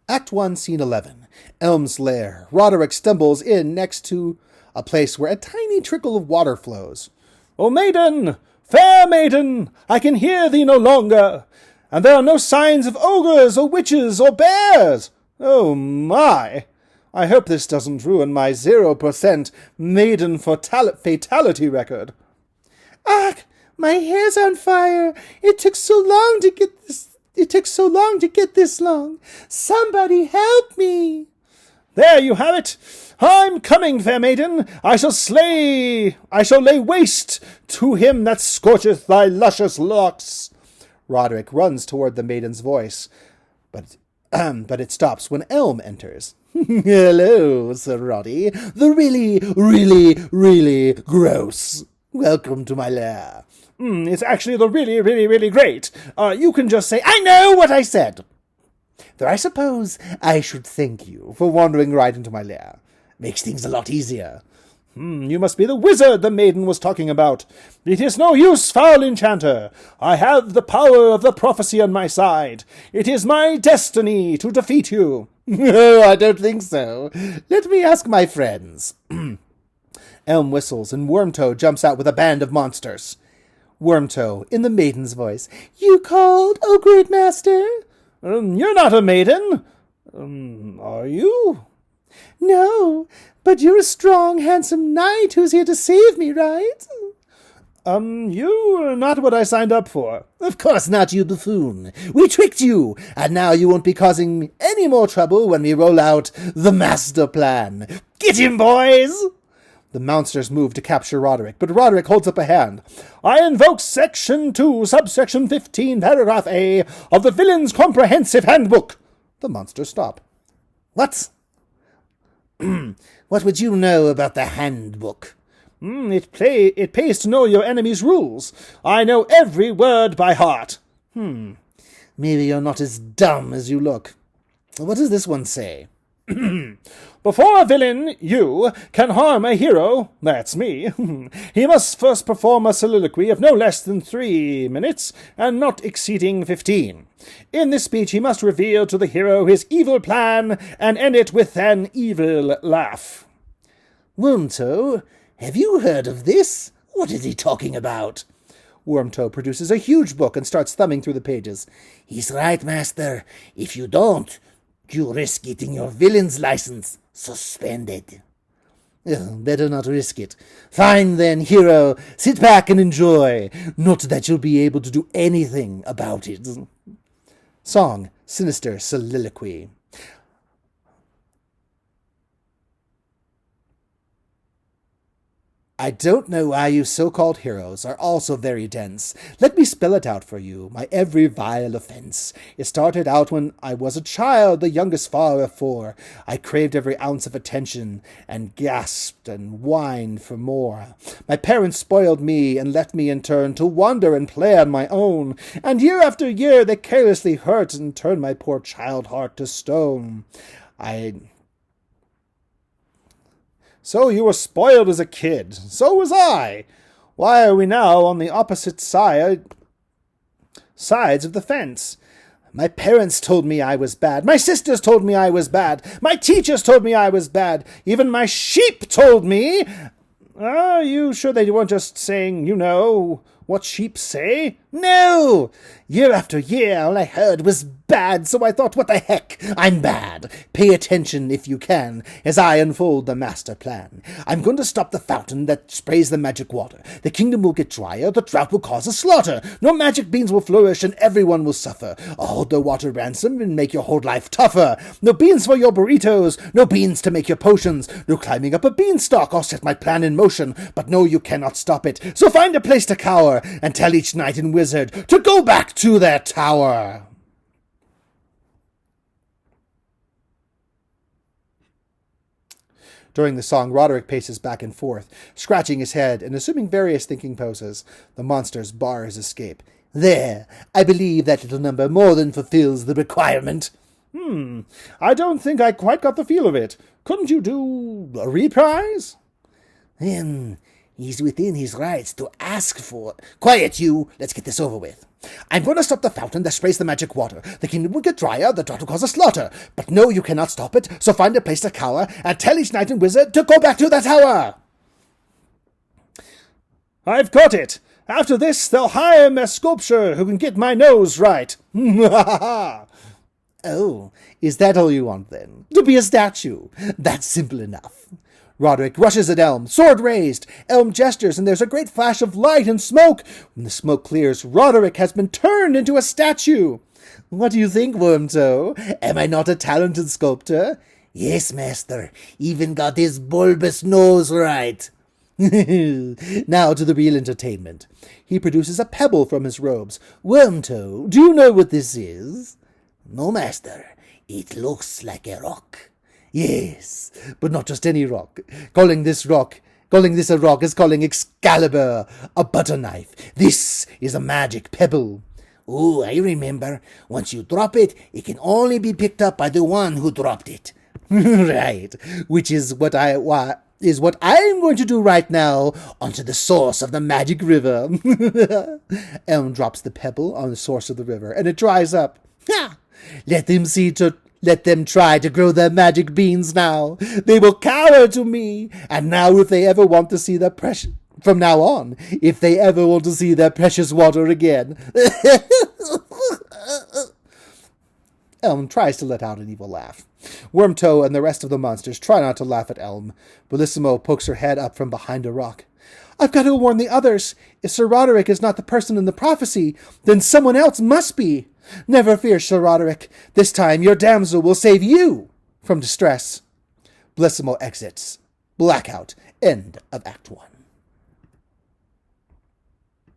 Act 1, Scene 11. Elm's Lair. Roderick stumbles in next to a place where a tiny trickle of water flows. "O maiden! Fair maiden! I can hear thee no longer! And there are no signs of ogres or witches or bears! Oh my! I hope this doesn't ruin my 0% maiden fatality record." "Ugh! My hair's on fire! It took so long to get this long! Somebody help me!" "There you have it! I'm coming, fair maiden! I shall lay waste to him that scorcheth thy luscious locks!" Roderick runs toward the maiden's voice, but it stops when Elm enters. "Hello, Sir Roddy. The really gross. Welcome to my lair." It's actually the really great. You can just say, "I know what I said." "Though I suppose I should thank you for wandering right into my lair. Makes things a lot easier." You must be the wizard the maiden was talking about. It is no use, foul enchanter. I have the power of the prophecy on my side. It is my destiny to defeat you." "Oh, I don't think so. Let me ask my friends." Elm whistles, and Wormtoe jumps out with a band of monsters. Wormtoe, in the maiden's voice. "You called, oh great master?" You're not a maiden. Are you?" "No, but you're a strong, handsome knight who's here to save me, right?" You're not what I signed up for." "Of course not, you buffoon. We tricked you, and now you won't be causing any more trouble when we roll out the master plan. Get him, boys!" The monsters move to capture Roderick, but Roderick holds up a hand. "I invoke Section 2, Subsection 15, Paragraph A of the Villain's Comprehensive Handbook." The monsters stop. "What? What would you know about the handbook?" It pays to know your enemy's rules. I know every word by heart." Maybe you're not as dumb as you look. What does this one say?" "Before a villain, you, can harm a hero, that's me, he must first perform a soliloquy of no less than 3 minutes, and not exceeding 15. In this speech he must reveal to the hero his evil plan, and end it with an evil laugh." "Wormtoe, have you heard of this? What is he talking about?" Wormtoe produces a huge book and starts thumbing through the pages. "He's right, master. If you don't, you risk getting your villain's license suspended." Better not risk it. "Fine then, hero. Sit back and enjoy. Not that you'll be able to do anything about it." Song, Sinister Soliloquy. "I don't know why you so-called heroes are all so very dense. Let me spell it out for you, my every vile offense. It started out when I was a child, the youngest far of 4. I craved every ounce of attention, and gasped and whined for more. My parents spoiled me, and left me in turn to wander and play on my own. And year after year they carelessly hurt, and turned my poor child heart to stone. So you were spoiled as a kid. So was I. Why are we now on the opposite sides of the fence? My parents told me I was bad. My sisters told me I was bad. My teachers told me I was bad. Even my sheep told me." Are you sure they weren't just saying, what sheep say? "No! Year after year, all I heard was bad, so I thought, what the heck? I'm bad. Pay attention, if you can, as I unfold the master plan. I'm going to stop the fountain that sprays the magic water. The kingdom will get drier, the drought will cause a slaughter. No magic beans will flourish, and everyone will suffer. I'll hold the water ransom and make your whole life tougher. No beans for your burritos, no beans to make your potions. No climbing up a beanstalk, I'll set my plan in motion. But no, you cannot stop it. So find a place to cower, and tell each knight and wizard to go back to their tower." During the song, Roderick paces back and forth, scratching his head and assuming various thinking poses. The monsters bar his escape. "There, I believe that little number more than fulfills the requirement." I don't think I quite got the feel of it. Couldn't you do a reprise?" He's within his rights to ask for... Quiet, you! Let's get this over with." I'm going to stop the fountain that sprays the magic water. The kingdom will get drier, the drought will cause a slaughter. But no, you cannot stop it, so find a place to cower, and tell each knight and wizard to go back to the tower. I've got it. After this, they'll hire a sculptor who can get my nose right. Oh, is that all you want, then? To be a statue? That's simple enough. Roderick rushes at Elm, sword raised. Elm gestures, and there's a great flash of light and smoke. When the smoke clears, Roderick has been turned into a statue. What do you think, Wormtoe? Am I not a talented sculptor? Yes, master. Even got his bulbous nose right. Now to the real entertainment. He produces a pebble from his robes. Wormtoe, do you know what this is? No, master. It looks like a rock. Yes, but not just any rock. Calling this a rock is calling Excalibur a butter knife. This is a magic pebble. Oh, I remember. Once you drop it, it can only be picked up by the one who dropped it. Right, which is what I'm going to do right now onto the source of the magic river. Elm drops the pebble on the source of the river, and it dries up. Ha! Let them try to grow their magic beans now. They will cower to me. And now if they ever want to see their precious... From now on, if they ever want to see their precious water again... Elm tries to let out an evil laugh. Wormtoe and the rest of the monsters try not to laugh at Elm. Bellissimo pokes her head up from behind a rock. I've got to warn the others. If Sir Roderick is not the person in the prophecy, then someone else must be. Never fear, Sir Roderick. This time your damsel will save you from distress. Bellissimo exits. Blackout. End of Act 1.